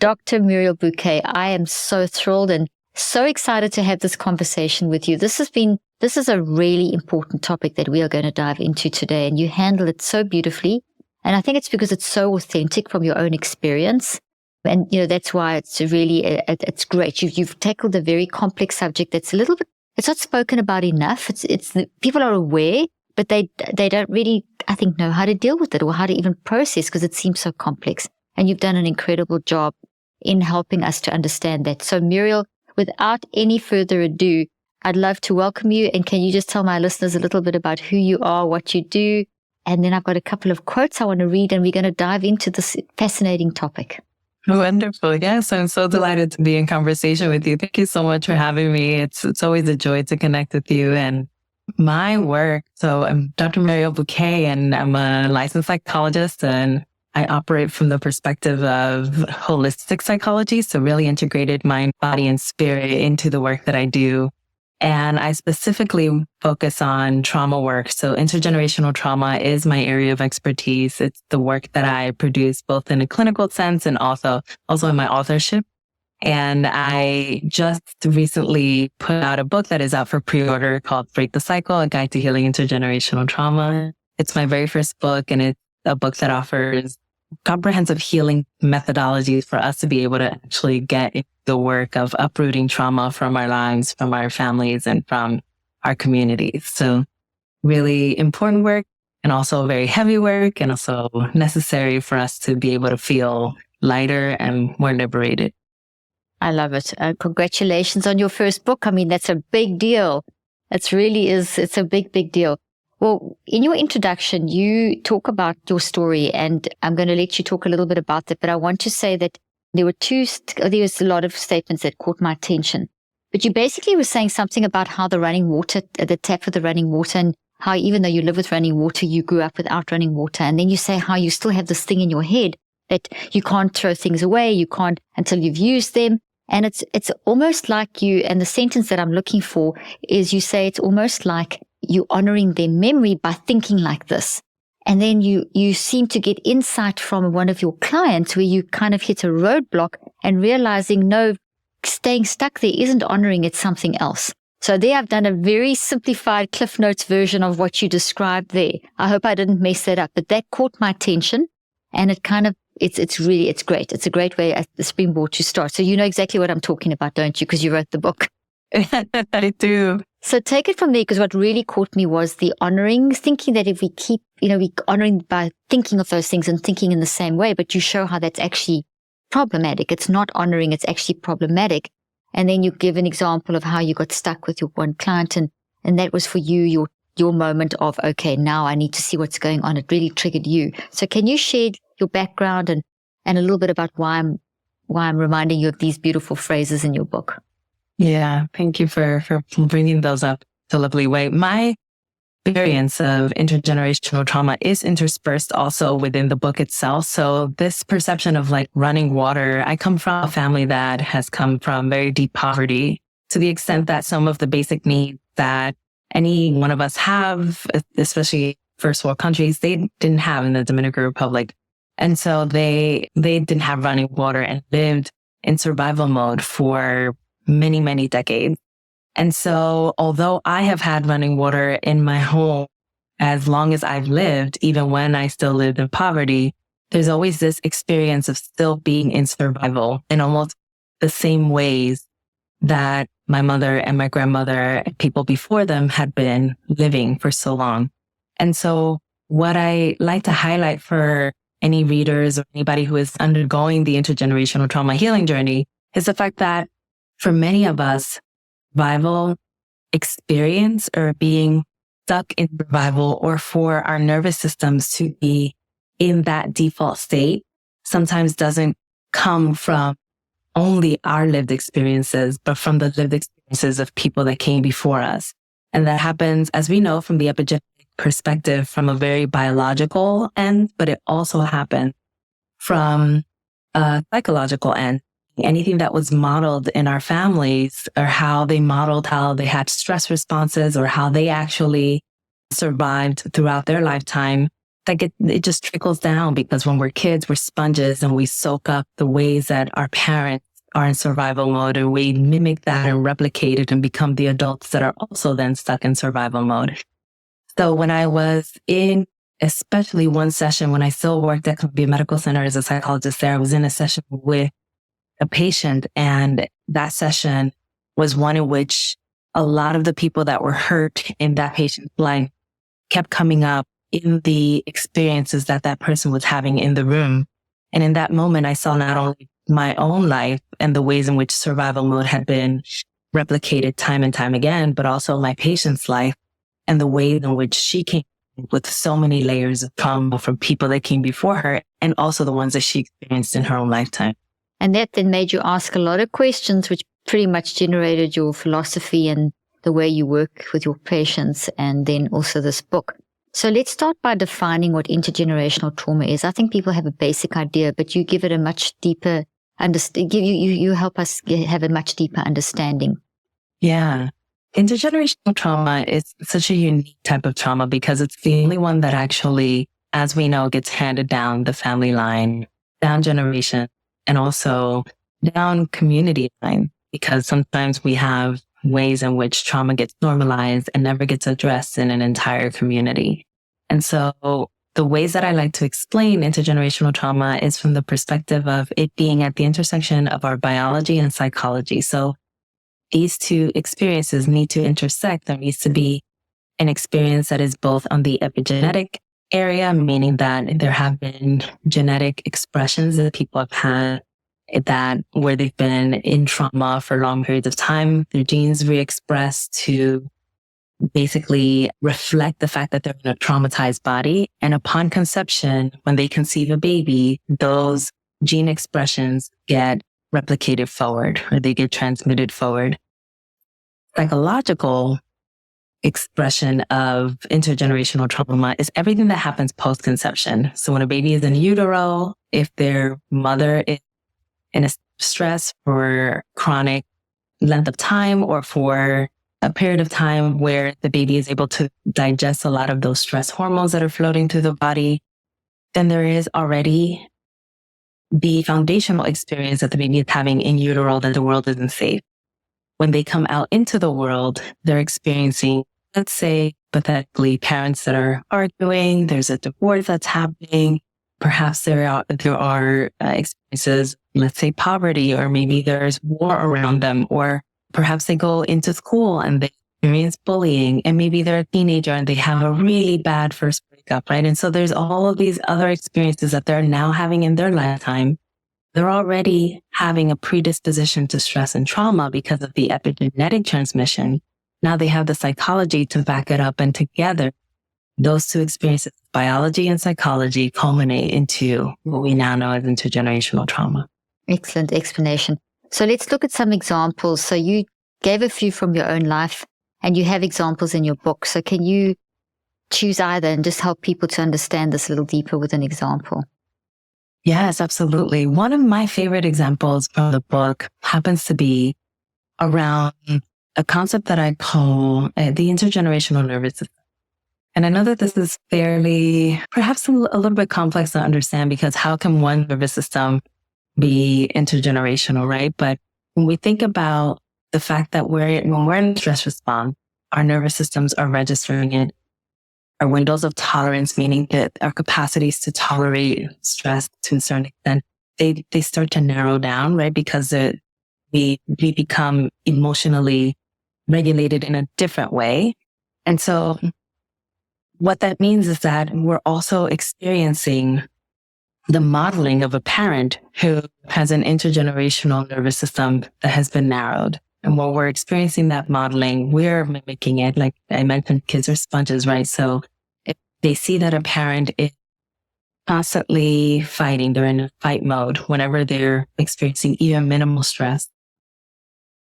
Dr. Mariel Buqué, I am so thrilled and so excited to have this conversation with you. This is a really important topic that we are going to dive into today, and you handle it so beautifully. And I think it's because it's so authentic from your own experience. And, that's why it's really, it's great. You've tackled a very complex subject that's a little bit, it's not spoken about enough. People are aware, but they don't really, I think, know how to deal with it or how to even process, because it seems so complex. And you've done an incredible job in helping us to understand that. So Mariel, without any further ado, I'd love to welcome you. And can you just tell my listeners a little bit about who you are, what you do? And then I've got a couple of quotes I want to read, and we're going to dive into this fascinating topic. Wonderful. Yes, I'm so delighted to be in conversation with you. Thank you so much for having me. It's always a joy to connect with you. And my work, so I'm Dr. Mariel Buqué, and I'm a licensed psychologist, and I operate from the perspective of holistic psychology. So really integrated mind, body, and spirit into the work that I do. And I specifically focus on trauma work. So intergenerational trauma is my area of expertise. It's the work that I produce both in a clinical sense and also in my authorship. And I just recently put out a book that is out for pre-order called Break the Cycle, A Guide to Healing Intergenerational Trauma. It's my very first book, and it's a book that offers comprehensive healing methodologies for us to be able to actually get the work of uprooting trauma from our lives, from our families, and from our communities. So really important work, and also very heavy work, and also necessary for us to be able to feel lighter and more liberated. I love it. Congratulations on your first book. I mean, that's a big deal. It's a big, big deal. Well, in your introduction, you talk about your story, and I'm going to let you talk a little bit about that. But I want to say that there was a lot of statements that caught my attention. But you basically were saying something about how the running water, the tap for the running water, and how even though you live with running water, you grew up without running water. And then you say how you still have this thing in your head that you can't throw things away. You can't until you've used them. And it's almost like and the sentence that I'm looking for is you say it's almost like you honoring their memory by thinking like this. And then you seem to get insight from one of your clients where you kind of hit a roadblock and realizing, no, staying stuck there isn't honoring, it's something else. So there I've done a very simplified Cliff Notes version of what you described there. I hope I didn't mess that up, but that caught my attention, and it kind of, it's great. It's a great way at the springboard to start. So you know exactly what I'm talking about, don't you? Because you wrote the book. I do. So take it from there, because what really caught me was the honoring, thinking that if we keep, we honoring by thinking of those things and thinking in the same way, but you show how that's actually problematic. It's not honoring, it's actually problematic. And then you give an example of how you got stuck with your one client, and that was for you, your moment of, okay, now I need to see what's going on. It really triggered you. So can you share your background and a little bit about why I'm reminding you of these beautiful phrases in your book? Yeah, thank you for bringing those up in a lovely way. My experience of intergenerational trauma is interspersed also within the book itself. So this perception of like running water, I come from a family that has come from very deep poverty, to the extent that some of the basic needs that any one of us have, especially first world countries, they didn't have in the Dominican Republic. And so they didn't have running water and lived in survival mode for many, many decades. And so although I have had running water in my home as long as I've lived, even when I still lived in poverty, there's always this experience of still being in survival in almost the same ways that my mother and my grandmother and people before them had been living for so long. And so what I like to highlight for any readers or anybody who is undergoing the intergenerational trauma healing journey is the fact that for many of us, survival experience or being stuck in survival, or for our nervous systems to be in that default state, sometimes doesn't come from only our lived experiences, but from the lived experiences of people that came before us. And that happens, as we know, from the epigenetic perspective, from a very biological end, but it also happens from a psychological end. Anything that was modeled in our families, or how they modeled how they had stress responses, or how they actually survived throughout their lifetime, like it just trickles down, because when we're kids, we're sponges and we soak up the ways that our parents are in survival mode, and we mimic that and replicate it and become the adults that are also then stuck in survival mode. So when I was in, especially one session when I still worked at Columbia Medical Center as a psychologist there, I was in a session with a patient, and that session was one in which a lot of the people that were hurt in that patient's life kept coming up in the experiences that that person was having in the room. And in that moment, I saw not only my own life and the ways in which survival mode had been replicated time and time again, but also my patient's life and the ways in which she came with so many layers of trauma from people that came before her, and also the ones that she experienced in her own lifetime. And that then made you ask a lot of questions, which pretty much generated your philosophy and the way you work with your patients, and then also this book. So let's start by defining what intergenerational trauma is. I think people have a basic idea, but you give it a much deeper you help us have a much deeper understanding. Yeah. Intergenerational trauma is such a unique type of trauma because it's the only one that actually, as we know, gets handed down the family line, down generation, and also down community line, because sometimes we have ways in which trauma gets normalized and never gets addressed in an entire community. And so the ways that I like to explain intergenerational trauma is from the perspective of it being at the intersection of our biology and psychology. So these two experiences need to intersect. There needs to be an experience that is both on the epigenetic area, meaning that there have been genetic expressions that people have had that where they've been in trauma for long periods of time, their genes re-express to basically reflect the fact that they're in a traumatized body. And upon conception, when they conceive a baby, those gene expressions get replicated forward, or they get transmitted forward. Psychological expression of intergenerational trauma is everything that happens post-conception. So when a baby is in utero, if their mother is in a stress for chronic length of time, or for a period of time where the baby is able to digest a lot of those stress hormones that are floating through the body, then there is already the foundational experience that the baby is having in utero that the world isn't safe. When they come out into the world, they're experiencing, let's say, pathetically, parents that are arguing, there's a divorce that's happening, perhaps there are experiences, let's say poverty, or maybe there's war around them, or perhaps they go into school and they experience bullying, and maybe they're a teenager and they have a really bad first breakup, right? And so there's all of these other experiences that they're now having in their lifetime. They're already having a predisposition to stress and trauma because of the epigenetic transmission. Now they have the psychology to back it up, and together, those two experiences, biology and psychology, culminate into what we now know as intergenerational trauma. Excellent explanation. So let's look at some examples. So you gave a few from your own life, and you have examples in your book. So can you choose either and just help people to understand this a little deeper with an example? Yes, absolutely. One of my favorite examples from the book happens to be around a concept that I call the intergenerational nervous system. And I know that this is perhaps a little bit complex to understand, because how can one nervous system be intergenerational, right? But when we think about the fact that when we're in stress response, our nervous systems are registering it. Our windows of tolerance, meaning that our capacities to tolerate stress to a certain extent, they start to narrow down, right? Because we become emotionally regulated in a different way. And so what that means is that we're also experiencing the modeling of a parent who has an intergenerational nervous system that has been narrowed. And when we're experiencing that modeling, we're mimicking it. Like I mentioned, kids are sponges, right? So if they see that a parent is constantly fighting, they're in a fight mode whenever they're experiencing even minimal stress,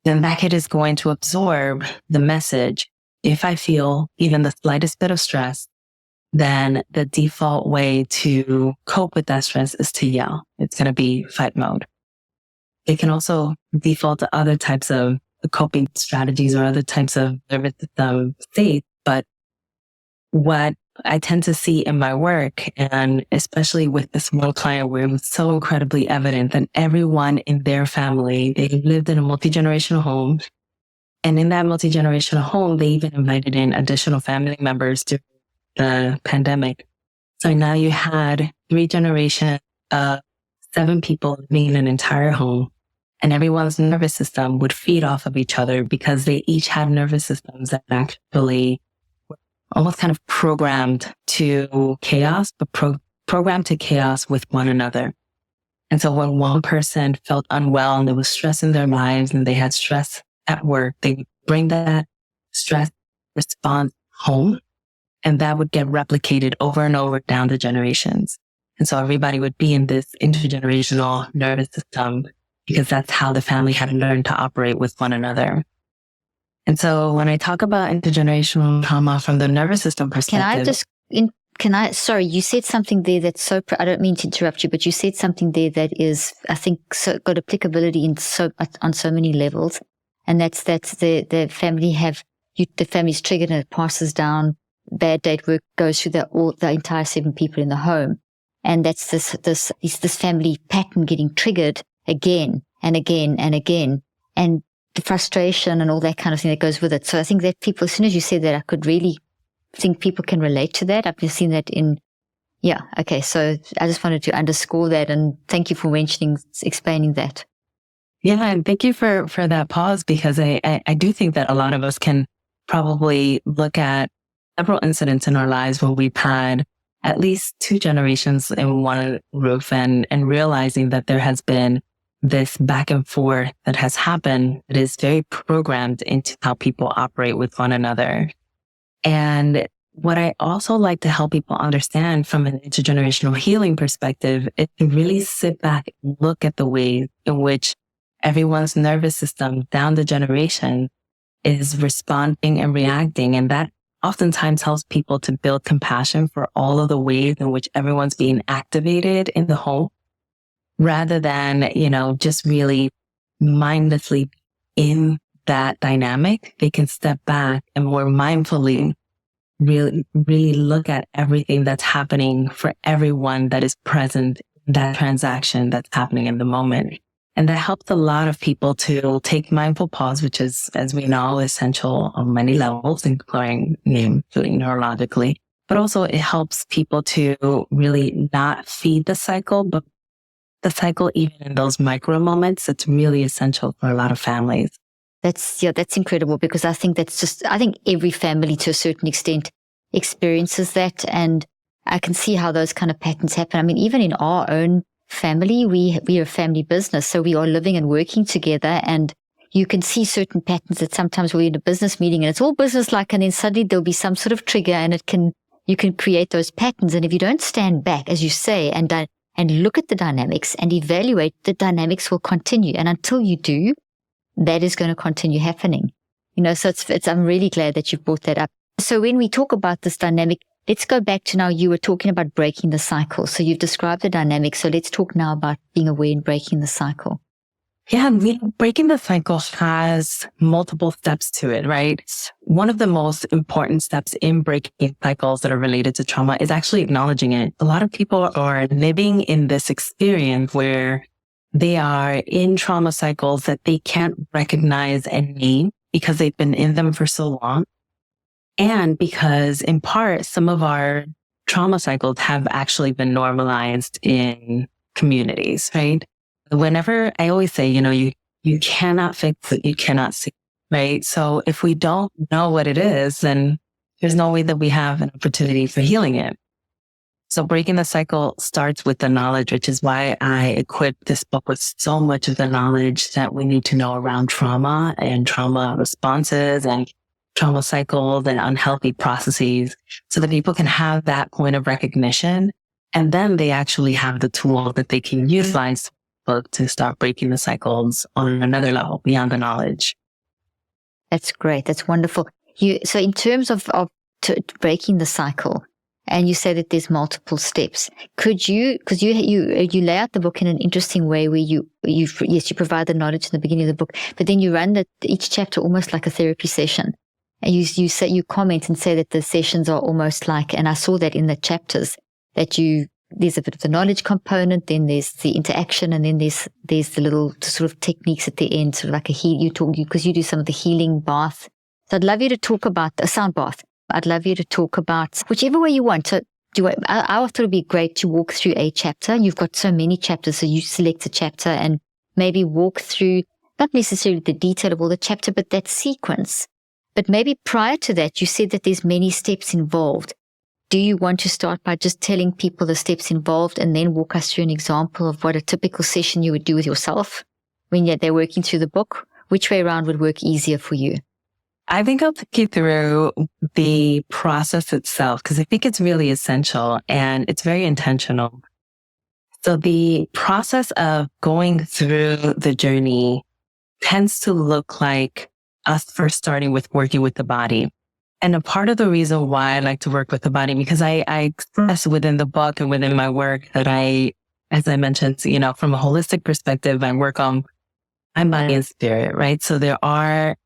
then that kid is going to absorb the message. If I feel even the slightest bit of stress, then the default way to cope with that stress is to yell. It's going to be fight mode. It can also default to other types of coping strategies or other types of nervous system states. But what I tend to see in my work, and especially with this one client where it was so incredibly evident that everyone in their family, they lived in a multi-generational home. And in that multi-generational home, they even invited in additional family members during the pandemic. So now you had 3 generations, 7 people living in an entire home, and everyone's nervous system would feed off of each other because they each had nervous systems that actually were almost kind of programmed to chaos, but programmed to chaos with one another. And so when one person felt unwell and there was stress in their lives and they had stress at work, they would bring that stress response home, and that would get replicated over and over down the generations. And so everybody would be in this intergenerational nervous system because that's how the family had learned to operate with one another. And so when I talk about intergenerational trauma from the nervous system perspective, sorry, you said something there that's so, I don't mean to interrupt you, but you said something there that is, I think, got applicability on so many levels. And that's the family's triggered and it passes down. Bad date work goes through the entire 7 people in the home. And that's this family pattern getting triggered again and again and again. And the frustration and all that kind of thing that goes with it. So I think that people, as soon as you said that, I could really think people can relate to that. I've seen that okay. So I just wanted to underscore that, and thank you for explaining that. Yeah, and thank you for that pause, because I do think that a lot of us can probably look at several incidents in our lives where we've had at least 2 generations in one roof, and realizing that there has been this back and forth that has happened that is very programmed into how people operate with one another. And what I also like to help people understand from an intergenerational healing perspective is to really sit back and look at the ways in which everyone's nervous system down the generation is responding and reacting. And that oftentimes helps people to build compassion for all of the ways in which everyone's being activated in the home, rather than, just really mindlessly in that dynamic. They can step back and more mindfully really look at everything that's happening for everyone that is present in that transaction that's happening in the moment. And that helps a lot of people to take mindful pause, which is, as we know, essential on many levels, including neurologically. But also it helps people to really not feed the cycle, but the cycle even in those micro moments. It's really essential for a lot of families. That's incredible, because I think every family to a certain extent experiences that. And I can see how those kind of patterns happen. I mean, even in our own family, we are a family business, so we are living and working together, and you can see certain patterns that sometimes we're in a business meeting and it's all business-like, and then suddenly there'll be some sort of trigger, and you can create those patterns. And if you don't stand back, as you say, and look at the dynamics and evaluate, the dynamics will continue. And until you do, that is going to continue happening. So I'm really glad that you brought that up. So when we talk about this dynamic, let's go back to now, you were talking about breaking the cycle. So you've described the dynamic. So let's talk now about being aware and breaking the cycle. Yeah, breaking the cycle has multiple steps to it, right? One of the most important steps in breaking cycles that are related to trauma is actually acknowledging it. A lot of people are living in this experience where they are in trauma cycles that they can't recognize and name because they've been in them for so long. And because in part, some of our trauma cycles have actually been normalized in communities, right? Whenever I always say, you cannot fix it, you cannot see, right? So if we don't know what it is, then there's no way that we have an opportunity for healing it. So breaking the cycle starts with the knowledge, which is why I equipped this book with so much of the knowledge that we need to know around trauma and trauma responses and trauma cycles and unhealthy processes, so that people can have that point of recognition. And then they actually have the tool that they can utilize to start breaking the cycles on another level beyond the knowledge. That's great. That's wonderful. So in terms of breaking the cycle, and you say that there's multiple steps, could you, because you lay out the book in an interesting way where you provide the knowledge in the beginning of the book, but then you run each chapter almost like a therapy session. And you say, you comment and say that the sessions are almost like, and I saw that in the chapters, that there's a bit of the knowledge component, then there's the interaction, and then there's the little sort of techniques at the end, sort of like because you do some of the healing bath. So I'd love you to talk about a sound bath. I'd love you to talk about whichever way you want. So I thought it'd be great to walk through a chapter. You've got so many chapters, so you select a chapter and maybe walk through, not necessarily the detail of all the chapter, but that sequence. But maybe prior to that, you said that there's many steps involved. Do you want to start by just telling people the steps involved and then walk us through an example of what a typical session you would do with yourself when they're working through the book? Which way around would work easier for you? I think I'll take you through the process itself, because I think it's really essential and it's very intentional. So the process of going through the journey tends to look like us first starting with working with the body. And a part of the reason why I like to work with the body, because I express within the book and within my work that as I mentioned, from a holistic perspective, I work on mind, body, and spirit, right? So there are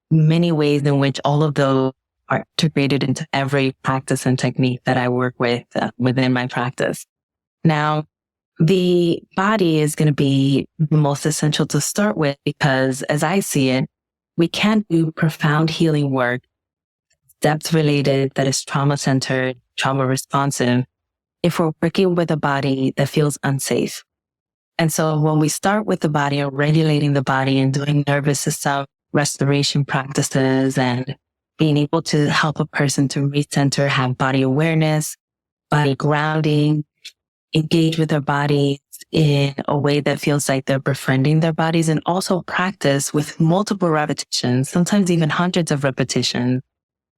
many ways in which all of those are integrated into every practice and technique that I work with within my practice. Now, the body is going to be the most essential to start with, because as I see it, we can't do profound healing work, depth related, that is trauma centered, trauma responsive, if we're working with a body that feels unsafe. And so when we start with the body and regulating the body and doing nervous system restoration practices and being able to help a person to recenter, have body awareness, body grounding, engage with their bodies in a way that feels like they're befriending their bodies, and also practice with multiple repetitions, sometimes even hundreds of repetitions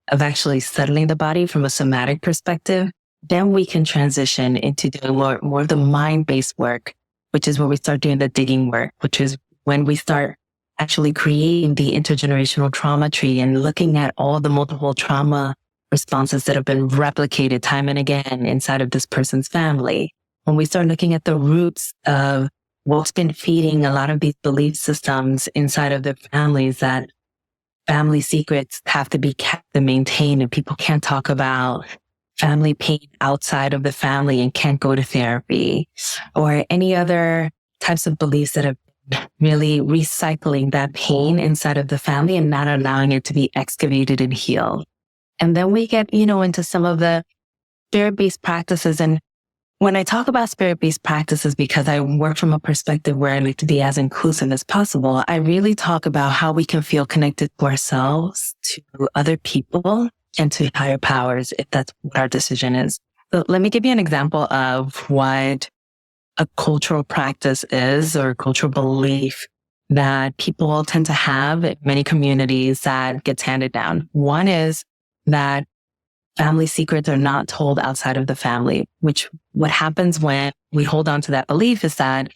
of actually settling the body from a somatic perspective, then we can transition into doing more of the mind-based work, which is where we start doing the digging work, which is when we start actually creating the intergenerational trauma tree and looking at all the multiple trauma responses that have been replicated time and again inside of this person's family. When we start looking at the roots of what's been feeding a lot of these belief systems inside of their families, that family secrets have to be kept and maintained, and people can't talk about family pain outside of the family and can't go to therapy, or any other types of beliefs that have really recycling that pain inside of the family and not allowing it to be excavated and healed. And then we get, into some of the spirit-based practices. And when I talk about spirit-based practices, because I work from a perspective where I like to be as inclusive as possible, I really talk about how we can feel connected to ourselves, to other people, and to higher powers, if that's what our decision is. So let me give you an example of what a cultural practice is, or a cultural belief that people tend to have in many communities that gets handed down. One is that family secrets are not told outside of the family, which what happens when we hold on to that belief is that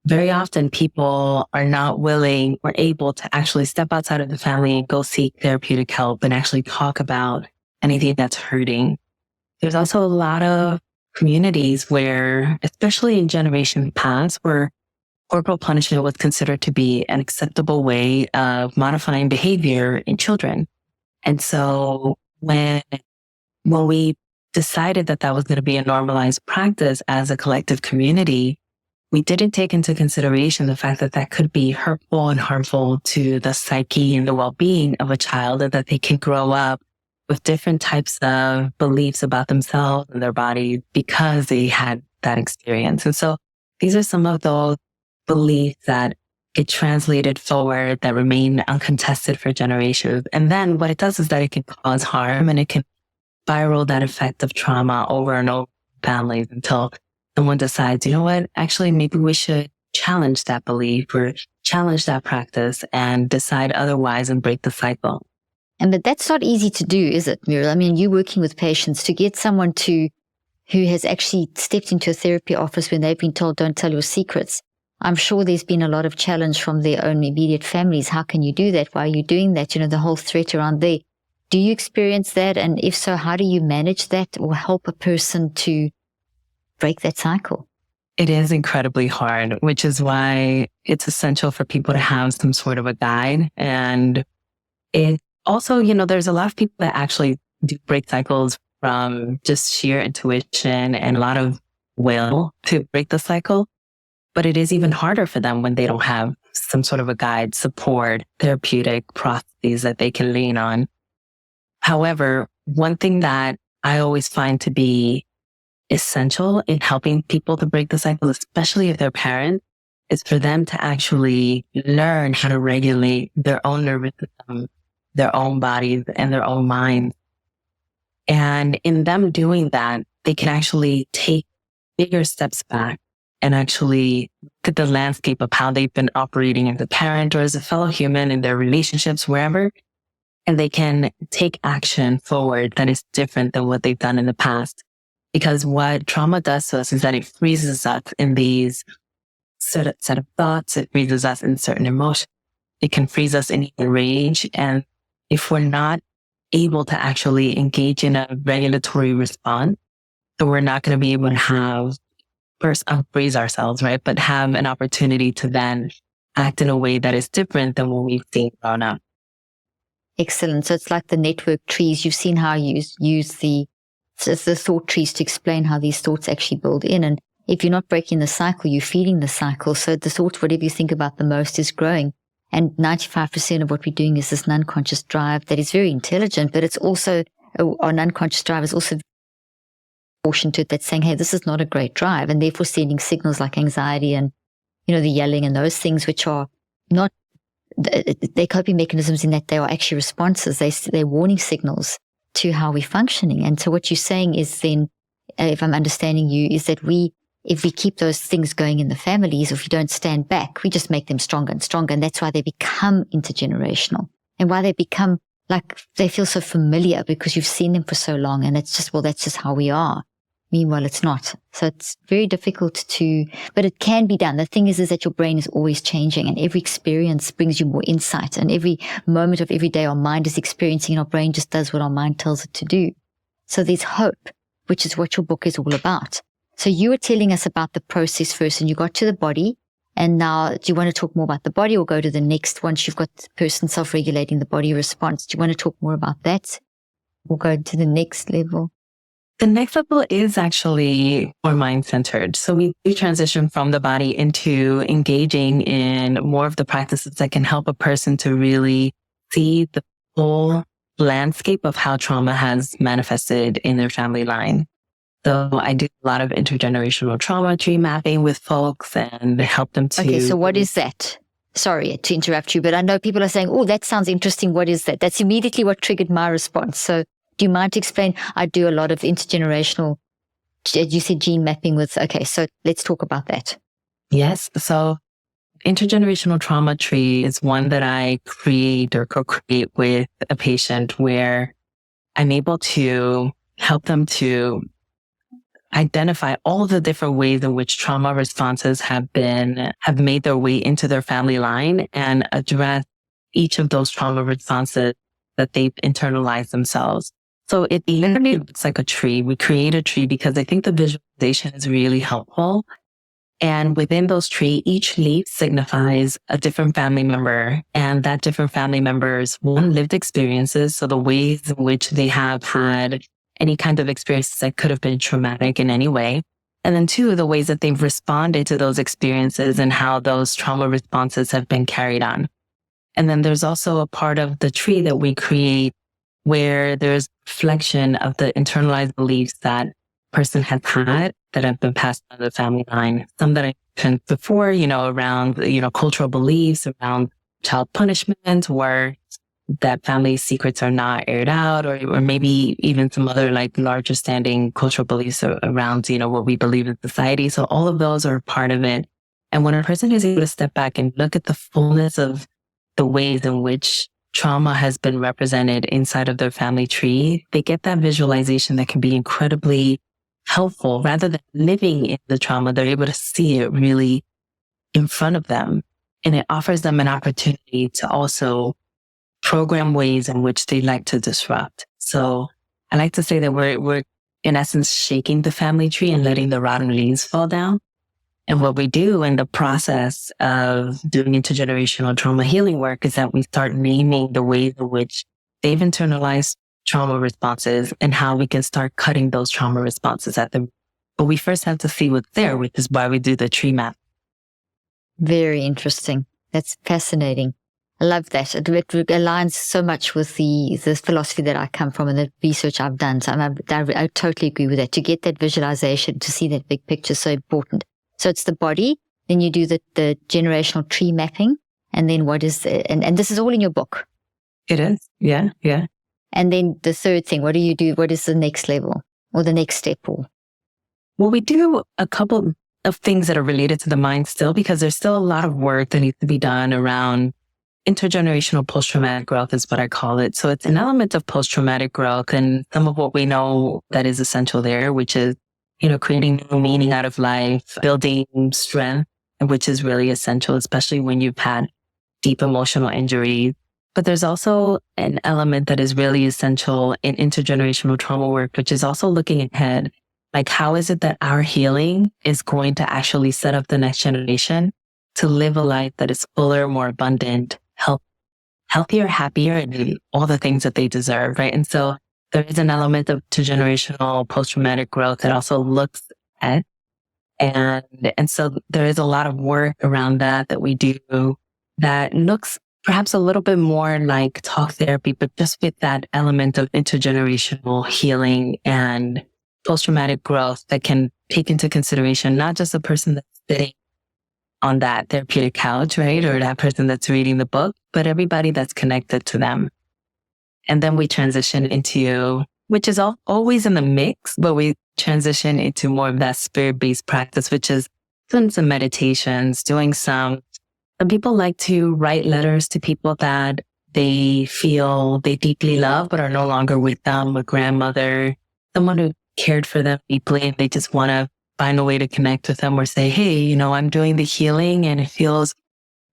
very often people are not willing or able to actually step outside of the family and go seek therapeutic help and actually talk about anything that's hurting. There's also a lot of communities where, especially in generations past, where corporal punishment was considered to be an acceptable way of modifying behavior in children. And so when we decided that was going to be a normalized practice as a collective community, we didn't take into consideration the fact that that could be hurtful and harmful to the psyche and the well-being of a child, and that they can grow up with different types of beliefs about themselves and their body because they had that experience. And so these are some of those beliefs that get translated forward, that remain uncontested for generations. And then what it does is that it can cause harm, and it can spiral that effect of trauma over and over in families until someone decides, actually, maybe we should challenge that belief or challenge that practice and decide otherwise and break the cycle. But that's not easy to do, is it, Mariel? I mean, you're working with patients, to get someone who has actually stepped into a therapy office when they've been told, don't tell your secrets. I'm sure there's been a lot of challenge from their own immediate families. How can you do that? Why are you doing that? The whole threat around there. Do you experience that? And if so, how do you manage that or help a person to break that cycle? It is incredibly hard, which is why it's essential for people to have some sort of a guide. And it also, there's a lot of people that actually do break cycles from just sheer intuition and a lot of will to break the cycle. But it is even harder for them when they don't have some sort of a guide, support, therapeutic processes that they can lean on. However, one thing that I always find to be essential in helping people to break the cycle, especially if they're parents, is for them to actually learn how to regulate their own nervous system, their own bodies, and their own minds. And in them doing that, they can actually take bigger steps back and actually look at the landscape of how they've been operating as a parent or as a fellow human in their relationships, wherever. And they can take action forward that is different than what they've done in the past. Because what trauma does to us is that it freezes us in these set of thoughts. It freezes us in certain emotions. It can freeze us in rage. And if we're not able to actually engage in a regulatory response, so we're not going to be able to have first unfreeze ourselves, right? But have an opportunity to then act in a way that is different than what we've seen grown up. Excellent. So it's like the network trees. You've seen how you use the thought trees to explain how these thoughts actually build in. And if you're not breaking the cycle, you're feeding the cycle. So the thoughts, whatever you think about the most, is growing. And 95% of what we're doing is this unconscious drive that is very intelligent, but it's also, an unconscious drive is also portion to it that's saying, hey, this is not a great drive, and therefore sending signals like anxiety and, the yelling and those things, which are not, they're coping mechanisms in that they are actually responses. They're warning signals to how we're functioning. And so what you're saying is then, if I'm understanding you, is that if we keep those things going in the families, or if you don't stand back, we just make them stronger and stronger. And that's why they become intergenerational, and why they become like they feel so familiar, because you've seen them for so long. And it's just, well, that's just how we are. Meanwhile, it's not. So it's very difficult but it can be done. The thing is that your brain is always changing, and every experience brings you more insight, and every moment of every day our mind is experiencing, and our brain just does what our mind tells it to do. So there's hope, which is what your book is all about. So you were telling us about the process first, and you got to the body. And now, do you want to talk more about the body, or go to the next? Once you've got the person self-regulating the body response, do you want to talk more about that, or go to the next level? The next level is actually more mind-centered. So we do transition from the body into engaging in more of the practices that can help a person to really see the full landscape of how trauma has manifested in their family line. So I do a lot of intergenerational trauma tree mapping with folks and help them to... Okay, so what is that? Sorry to interrupt you, but I know people are saying, oh, that sounds interesting. What is that? That's immediately what triggered my response. So do you mind to explain? I do a lot of intergenerational, you said gene mapping with, okay, so let's talk about that. Yes. So intergenerational trauma tree is one that I create or co-create with a patient, where I'm able to help them to identify all the different ways in which trauma responses have made their way into their family line, and address each of those trauma responses that they've internalized themselves. So it literally looks like a tree. We create a tree because I think the visualization is really helpful. And within those trees, each leaf signifies a different family member, and that different family member's lived experiences. So the ways in which they have had any kind of experiences that could have been traumatic in any way. And then 2, the ways that they've responded to those experiences and how those trauma responses have been carried on. And then there's also a part of the tree that we create where there's reflection of the internalized beliefs that person has had that have been passed on the family line. Some that I mentioned before, around, cultural beliefs around child punishment, where that family secrets are not aired out, or maybe even some other like larger standing cultural beliefs around, what we believe in society. So all of those are part of it. And when a person is able to step back and look at the fullness of the ways in which trauma has been represented inside of their family tree, they get that visualization that can be incredibly helpful. Rather than living in the trauma, they're able to see it really in front of them. And it offers them an opportunity to also program ways in which they like to disrupt. So I like to say that we're in essence shaking the family tree and letting the rotten leaves fall down. And what we do in the process of doing intergenerational trauma healing work is that we start naming the ways in which they've internalized trauma responses and how we can start cutting those trauma responses at them. But we first have to see what's there, which is why we do the tree map. Very interesting. That's fascinating. I love that. It aligns so much with the philosophy that I come from and the research I've done. So I totally agree with that. To get that visualization, to see that big picture is so important. So it's the body, then you do the generational tree mapping, and then what is and this is all in your book. It is. Yeah. Yeah. And then the third thing, what do you do? What is the next level or the next step? Well, we do a couple of things that are related to the mind still, because there's still a lot of work that needs to be done around intergenerational post-traumatic growth is what I call it. So it's an element of post-traumatic growth and some of what we know that is essential there, which is, creating new meaning out of life, building strength, which is really essential, especially when you've had deep emotional injuries. But there's also an element that is really essential in intergenerational trauma work, which is also looking ahead. Like, how is it that our healing is going to actually set up the next generation to live a life that is fuller, more abundant, healthier, happier, and all the things that they deserve, right? And so there is an element of intergenerational post-traumatic growth that also looks at, and so there is a lot of work around that we do that looks perhaps a little bit more like talk therapy, but just with that element of intergenerational healing and post-traumatic growth that can take into consideration not just the person that's sitting on that therapeutic couch, right? Or that person that's reading the book, but everybody that's connected to them. And then we transition into, which is always in the mix, but we transition into more of that spirit-based practice, which is doing some meditations, doing some people like to write letters to people that they feel they deeply love, but are no longer with them, a grandmother, someone who cared for them deeply, and they just want to find a way to connect with them or say, hey, I'm doing the healing and it feels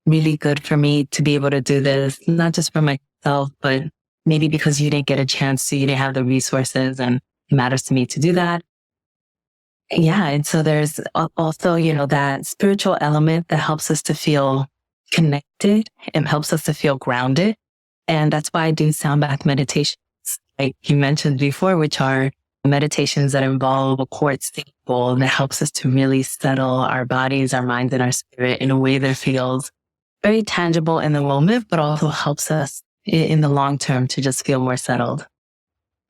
really good for me to be able to do this, not just for myself, but maybe because you didn't get a chance to, you didn't have the resources, and it matters to me to do that. Yeah. And so there's also, that spiritual element that helps us to feel connected and helps us to feel grounded. And that's why I do sound bath meditations, like you mentioned before, which are meditations that involve a quartz table that helps us to really settle our bodies, our minds, and our spirit in a way that feels very tangible in the moment, but also helps us in the long term to just feel more settled.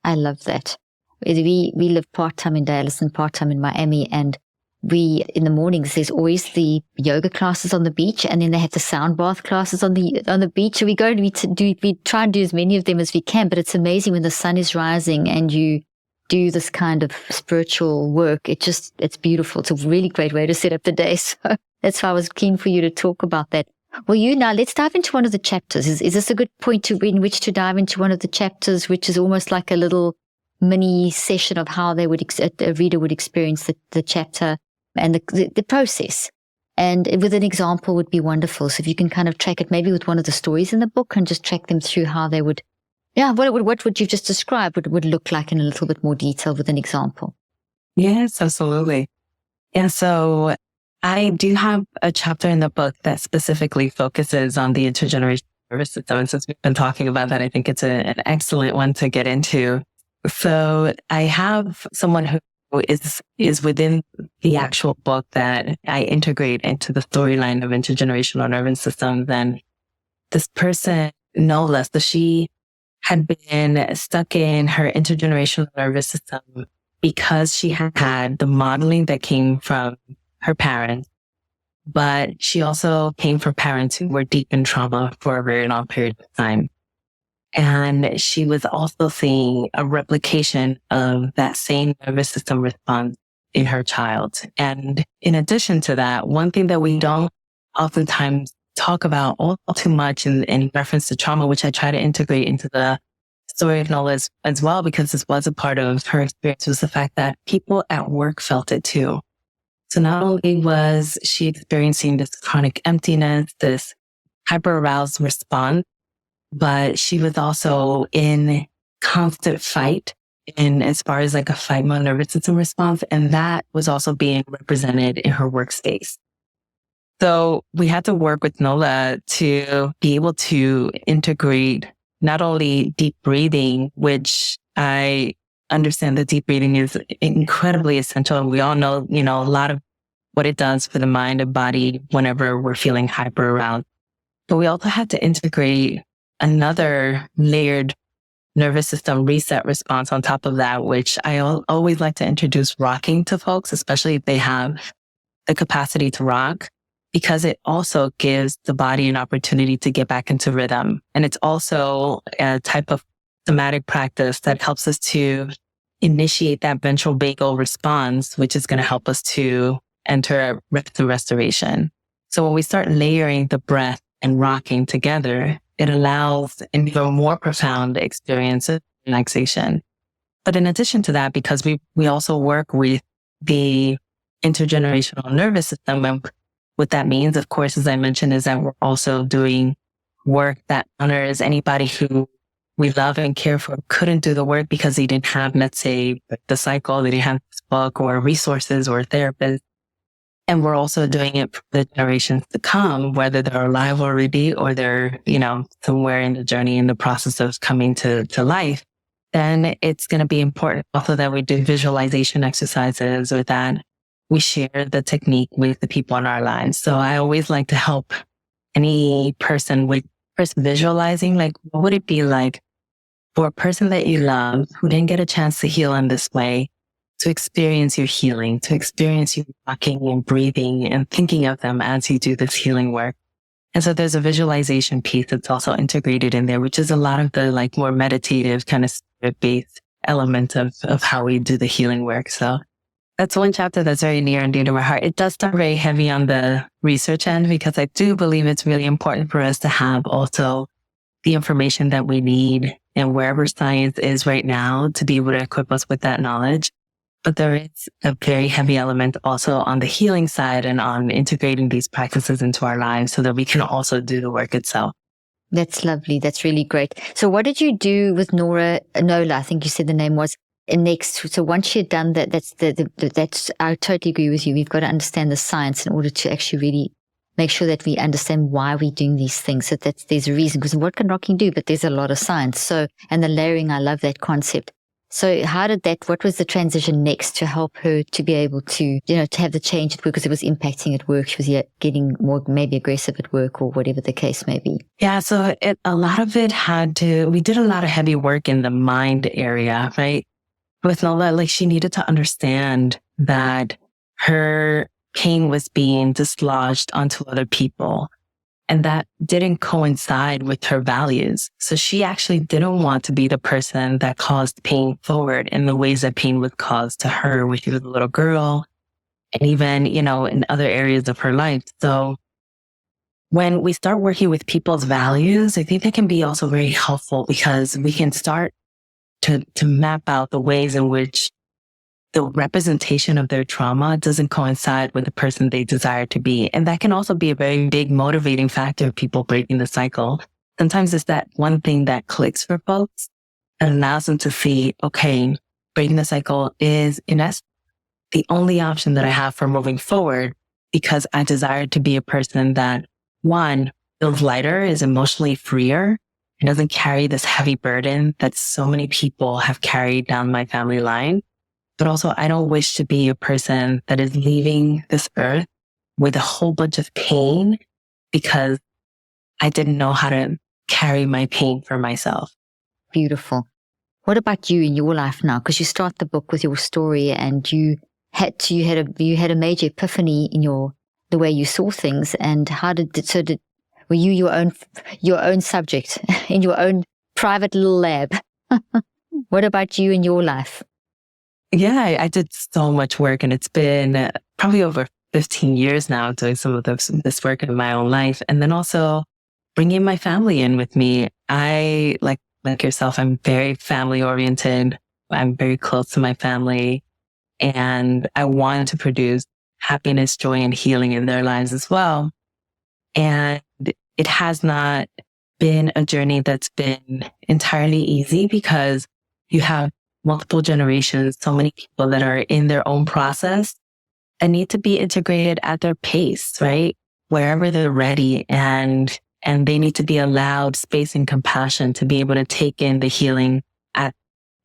I love that. We live part-time in Dallas and part-time in Miami, and in the mornings, there's always the yoga classes on the beach, and then they have the sound bath classes on the beach. So we try and do as many of them as we can, but it's amazing when the sun is rising and you do this kind of spiritual work. It's beautiful. It's a really great way to set up the day. So that's why I was keen for you to talk about that. Well, now let's dive into one of the chapters. Is this a good point in which to dive into one of the chapters, which is almost like a little mini session of how a reader would experience the chapter and the process? And with an example would be wonderful. So if you can kind of track it maybe with one of the stories in the book and just track them through how they would, what would you just describe would look like in a little bit more detail with an example? Yes, absolutely. Yeah, so I do have a chapter in the book that specifically focuses on the intergenerational nervous system. And since we've been talking about that, I think it's an excellent one to get into. So I have someone who is within the actual book that I integrate into the storyline of intergenerational nervous systems. And this person, Nola, so she had been stuck in her intergenerational nervous system because she had the modeling that came from her parents, but she also came from parents who were deep in trauma for a very long period of time. And she was also seeing a replication of that same nervous system response in her child. And in addition to that, one thing that we don't oftentimes talk about all too much in reference to trauma, which I try to integrate into the story of Nola as well, because this was a part of her experience, was the fact that people at work felt it too. So not only was she experiencing this chronic emptiness, this hyper-aroused response, but she was also in constant fight, in as far as like a fight mode nervous system response. And that was also being represented in her workspace. So we had to work with Nola to be able to integrate not only deep breathing, which I understand that deep breathing is incredibly essential. And we all know, a lot of what it does for the mind and body whenever we're feeling hyper aroused. But we also had to integrate another layered nervous system reset response on top of that, which I always like to introduce rocking to folks, especially if they have the capacity to rock, because it also gives the body an opportunity to get back into rhythm. And it's also a type of somatic practice that helps us to initiate that ventral vagal response, which is going to help us to enter rest and restoration. So when we start layering the breath and rocking together, it allows an even more profound experience of relaxation. But in addition to that, because we also work with the intergenerational nervous system, and what that means, of course, as I mentioned, is that we're also doing work that honors anybody who we love and care for couldn't do the work because they didn't have, let's say, the cycle, they didn't have this book or resources or a therapist. And we're also doing it for the generations to come, whether they're alive already or they're, somewhere in the journey in the process of coming to life. Then it's going to be important also that we do visualization exercises or that we share the technique with the people in our lives. So I always like to help any person with first visualizing, like, what would it be like for a person that you love who didn't get a chance to heal in this way, to experience your healing, to experience you walking and breathing and thinking of them as you do this healing work. And so there's a visualization piece that's also integrated in there, which is a lot of the more meditative kind of spirit-based element of how we do the healing work. So that's one chapter that's very near and dear to my heart. It does start very heavy on the research end because I do believe it's really important for us to have also the information that we need and wherever science is right now to be able to equip us with that knowledge. But there is a very heavy element also on the healing side and on integrating these practices into our lives so that we can also do the work itself. That's lovely. That's really great. So what did you do with Nola, I think you said the name was, next? So once she had done that, that's, I totally agree with you. We've got to understand the science in order to actually really make sure that we understand why we're doing these things. So that there's a reason, because what can rocking do? But there's a lot of science. So, and the layering, I love that concept. So what was the transition next to help her to be able to, to have the change at work because it was impacting at work? She was getting more maybe aggressive at work or whatever the case may be. Yeah. So a lot of it we did a lot of heavy work in the mind area, right? With Nola, she needed to understand that her pain was being dislodged onto other people. And that didn't coincide with her values. So she actually didn't want to be the person that caused pain forward in the ways that pain was caused to her when she was a little girl and even, in other areas of her life. So when we start working with people's values, I think that can be also very helpful because we can start to map out the ways in which the representation of their trauma doesn't coincide with the person they desire to be. And that can also be a very big motivating factor of people breaking the cycle. Sometimes it's that one thing that clicks for folks and allows them to see, okay, breaking the cycle is in essence the only option that I have for moving forward because I desire to be a person that, one, feels lighter, is emotionally freer, and doesn't carry this heavy burden that so many people have carried down my family line. But also, I don't wish to be a person that is leaving this earth with a whole bunch of pain because I didn't know how to carry my pain for myself. Beautiful. What about you in your life now? Because you start the book with your story and you had a major epiphany in the way you saw things. And were you your own subject in your own private little lab? What about you in your life? Yeah, I did so much work and it's been probably over 15 years now doing some of this work in my own life. And then also bringing my family in with me. I, like yourself, I'm very family oriented. I'm very close to my family and I want to produce happiness, joy, and healing in their lives as well. And it has not been a journey that's been entirely easy because you have multiple generations, so many people that are in their own process and need to be integrated at their pace, right? Wherever they're ready. And and they need to be allowed space and compassion to be able to take in the healing at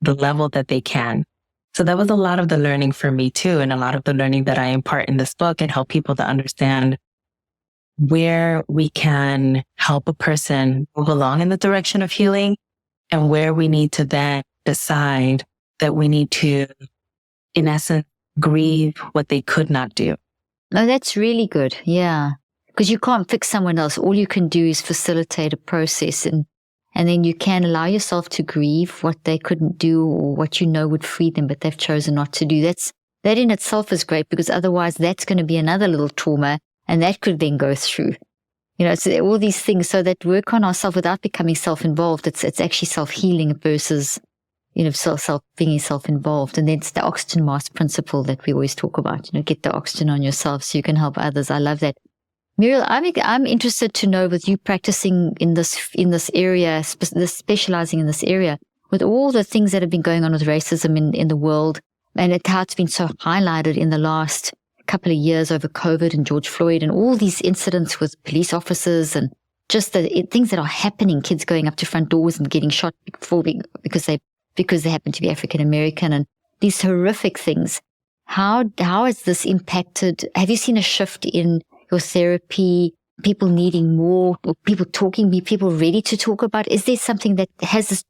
the level that they can. So that was a lot of the learning for me too, and a lot of the learning that I impart in this book and help people to understand where we can help a person move along in the direction of healing and where we need to then decide that we need to, in essence, grieve what they could not do. No, that's really good. Yeah. Because you can't fix someone else. All you can do is facilitate a process, and then you can allow yourself to grieve what they couldn't do or what you know would free them, but they've chosen not to do. That in itself is great, because otherwise that's going to be another little trauma, and that could then go through. It's all these things. So that work on ourselves without becoming self-involved, it's actually self-healing versus, being self-involved. And then it's the oxygen mask principle that we always talk about. Get the oxygen on yourself so you can help others. I love that. Mariel, I'm interested to know, with you practicing in this area, specializing in this area, with all the things that have been going on with racism in the world, and how it's been so highlighted in the last couple of years over COVID and George Floyd and all these incidents with police officers, and just the things that are happening, kids going up to front doors and getting shot because they happen to be African American, and these horrific things. How has this impacted? Have you seen a shift in your therapy, people needing more, or people ready to talk about? Is there something that has this,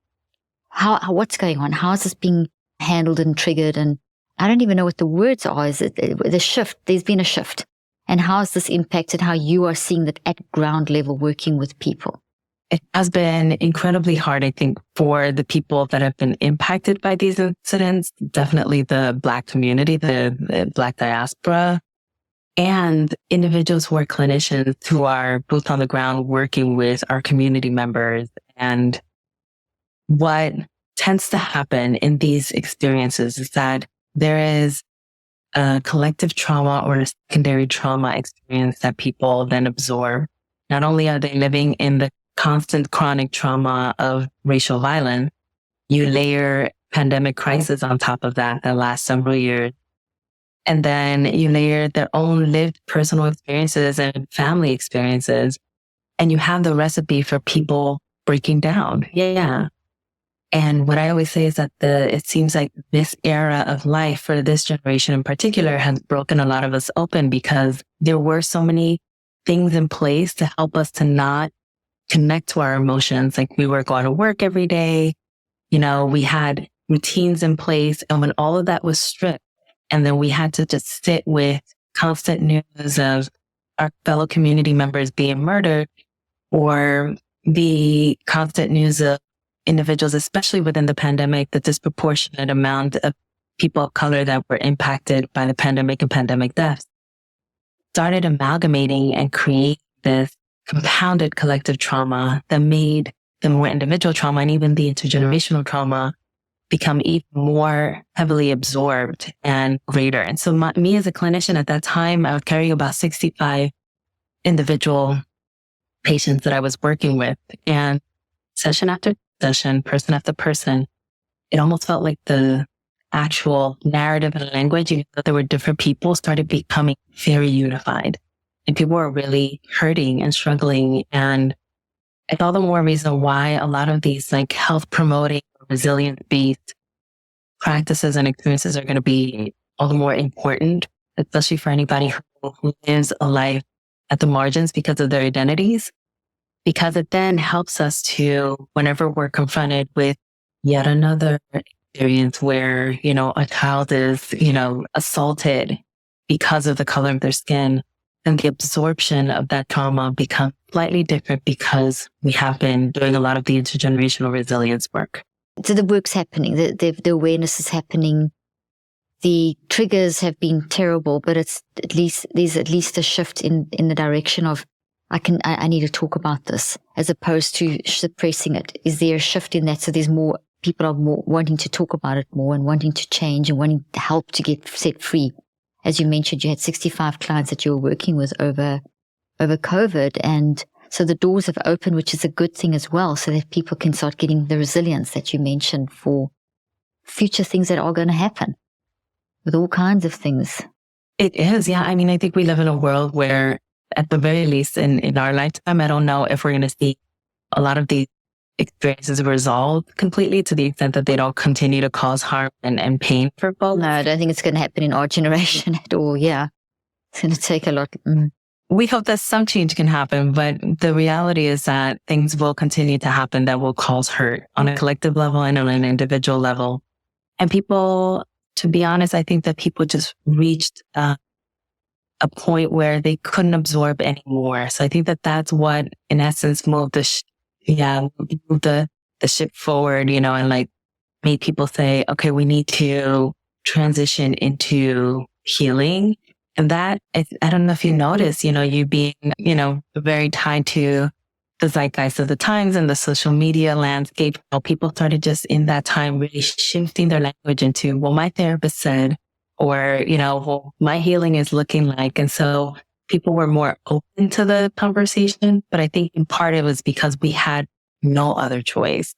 what's going on? How is this being handled and triggered? And I don't even know what the words are. Is it the shift? There's been a shift. And how has this impacted how you are seeing that at ground level working with people? It has been incredibly hard, I think, for the people that have been impacted by these incidents, definitely the Black community, the Black diaspora, and individuals who are clinicians who are boots on the ground working with our community members. And what tends to happen in these experiences is that there is a collective trauma or a secondary trauma experience that people then absorb. Not only are they living in the constant chronic trauma of racial violence, you layer pandemic crisis on top of that the last several years. And then you layer their own lived personal experiences and family experiences. And you have the recipe for people breaking down. Yeah. And what I always say is that it seems like this era of life for this generation in particular has broken a lot of us open, because there were so many things in place to help us to not connect to our emotions. Like, we were going to work every day. We had routines in place. And when all of that was stripped, and then we had to just sit with constant news of our fellow community members being murdered, or the constant news of individuals, especially within the pandemic, the disproportionate amount of people of color that were impacted by the pandemic and pandemic deaths, started amalgamating and create this compounded collective trauma that made the more individual trauma and even the intergenerational trauma become even more heavily absorbed and greater. And so me as a clinician at that time, I was carrying about 65 individual patients that I was working with. And session after session, person after person, it almost felt like the actual narrative and language, even though there were different people, started becoming very unified. And people were really hurting and struggling. And it's all the more reason why a lot of these health promoting, resilience-based practices and experiences are going to be all the more important, especially for anybody who lives a life at the margins because of their identities, because it then helps us to, whenever we're confronted with yet another experience where, a child is, assaulted because of the color of their skin, then the absorption of that trauma becomes slightly different, because we have been doing a lot of the intergenerational resilience work. So the work's happening, the awareness is happening. The triggers have been terrible, but there's at least a shift in the direction of, I need to talk about this, as opposed to suppressing it. Is there a shift in that? So there's more, people are more wanting to talk about it more and wanting to change and wanting help to get set free. As you mentioned, you had 65 clients that you were working with over COVID, and so the doors have opened, which is a good thing as well, so that people can start getting the resilience that you mentioned for future things that are going to happen with all kinds of things. It is, yeah. I think we live in a world where at the very least in our lifetime, I don't know if we're going to see a lot of these experiences resolved completely to the extent that they don't continue to cause harm and pain for folks. No, I don't think it's going to happen in our generation at all. Yeah. It's going to take a lot. We hope that some change can happen, but the reality is that things will continue to happen that will cause hurt on a collective level and on an individual level. And people, to be honest, I think that people just reached a point where they couldn't absorb anymore. So I think that that's what, in essence, moved the ship forward, and like made people say, okay, we need to transition into healing. And that, I don't know if you notice, you being, very tied to the zeitgeist of the times and the social media landscape. People started just in that time really shifting their language into, well, my therapist said, or, well, my healing is looking like. And so people were more open to the conversation. But I think in part it was because we had no other choice.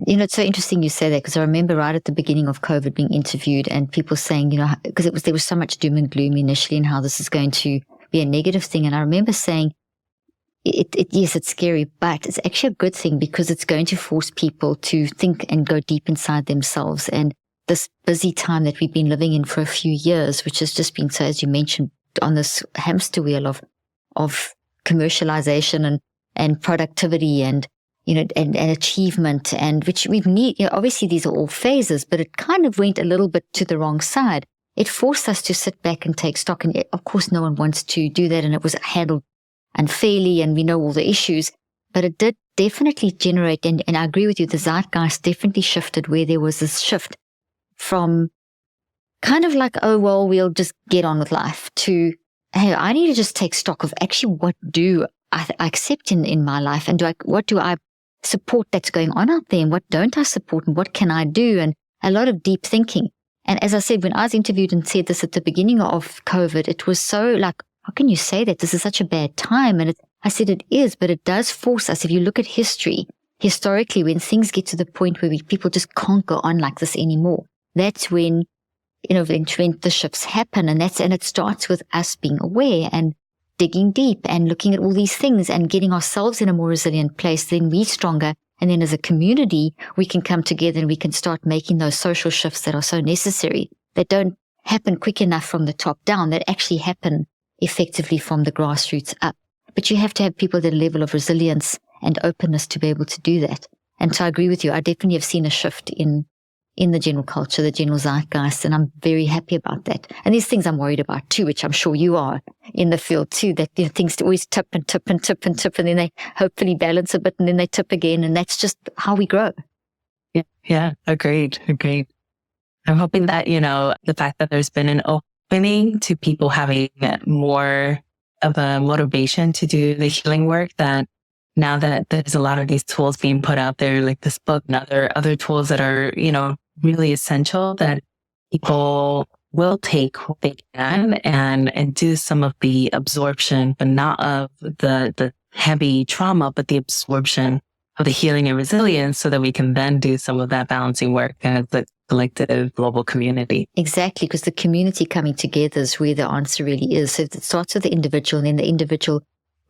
It's so interesting you say that, because I remember right at the beginning of COVID being interviewed and people saying, because there was so much doom and gloom initially and how this is going to be a negative thing. And I remember saying, yes, it's scary, but it's actually a good thing because it's going to force people to think and go deep inside themselves. And this busy time that we've been living in for a few years, which has just been so, as you mentioned, on this hamster wheel of commercialization and productivity and achievement, and which we need. Obviously these are all phases, but it kind of went a little bit to the wrong side. It forced us to sit back and take stock. And of course, no one wants to do that. And it was handled unfairly, and we know all the issues, but it did definitely generate, and I agree with you, the zeitgeist definitely shifted, where there was this shift from kind of like, oh, well, we'll just get on with life, to, hey, I need to just take stock of actually what do I accept in my life, and what do I support that's going on out there, and what don't I support, and what can I do, and a lot of deep thinking. And as I said, when I was interviewed and said this at the beginning of COVID, it was so like, how can you say that? This is such a bad time. And I said it is, but it does force us. If you look at historically, when things get to the point where people just can't go on like this anymore, that's when, when the shifts happen. And it starts with us being aware and digging deep and looking at all these things and getting ourselves in a more resilient place. Then we're stronger. And then as a community, we can come together and we can start making those social shifts that are so necessary, that don't happen quick enough from the top down, that actually happen effectively from the grassroots up. But you have to have people that level of resilience and openness to be able to do that. And so I agree with you. I definitely have seen a shift in the general culture, the general zeitgeist, and I'm very happy about that. And these things I'm worried about too, which I'm sure you are in the field too, that things always tip and tip and tip and tip, and then they hopefully balance a bit and then they tip again. And that's just how we grow. Yeah. Agreed. I'm hoping that, the fact that there's been an opening to people having more of a motivation to do the healing work, that now that there's a lot of these tools being put out there, like this book and other tools that are, really essential, that people will take what they can and do some of the absorption, but not of the heavy trauma, but the absorption of the healing and resilience, so that we can then do some of that balancing work as the collective global community. Exactly, because the community coming together is where the answer really is. So it starts with the individual, and then the individual,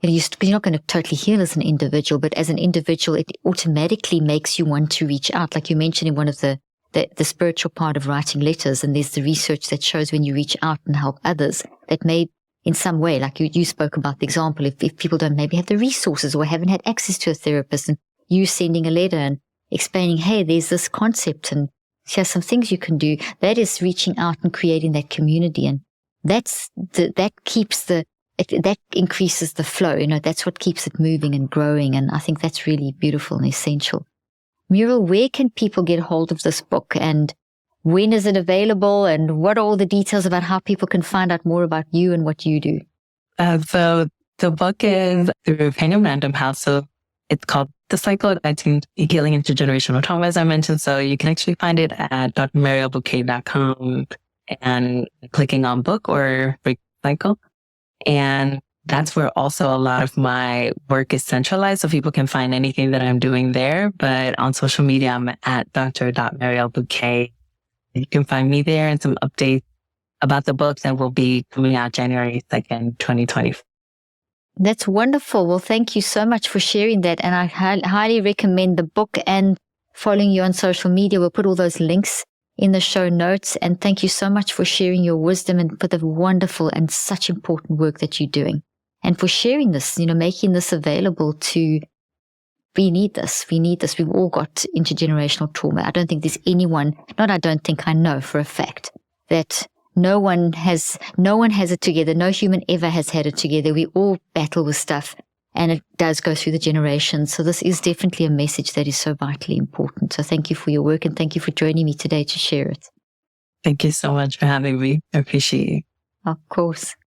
you're not going to totally heal as an individual, but as an individual, it automatically makes you want to reach out. Like you mentioned in one of the spiritual part of writing letters, and there's the research that shows when you reach out and help others, that may in some way, like you spoke about the example, if people don't maybe have the resources or haven't had access to a therapist, and you sending a letter and explaining, hey, there's this concept and here's some things you can do, that is reaching out and creating that community. And that increases the flow. That's what keeps it moving and growing. And I think that's really beautiful and essential. Mariel, where can people get hold of this book, and when is it available, and what are all the details about how people can find out more about you and what you do? So the book is through Penguin Random House. So it's called The Psychologist, Healing Intergenerational Trauma, as I mentioned. So you can actually find it at drmarielbuqué.com and clicking on book or break cycle. And that's where also a lot of my work is centralized. So people can find anything that I'm doing there. But on social media, I'm at dr.marielbuqué. You can find me there, and some updates about the book that will be coming out January 2nd, 2024. That's wonderful. Well, thank you so much for sharing that. And I highly recommend the book and following you on social media. We'll put all those links in the show notes. And thank you so much for sharing your wisdom and for the wonderful and such important work that you're doing. And for sharing this, making this available to, we need this. We've all got intergenerational trauma. I don't think there's anyone, I know for a fact that no one has it together. No human ever has had it together. We all battle with stuff, and it does go through the generations. So this is definitely a message that is so vitally important. So thank you for your work, and thank you for joining me today to share it. Thank you so much for having me. I appreciate you. Of course.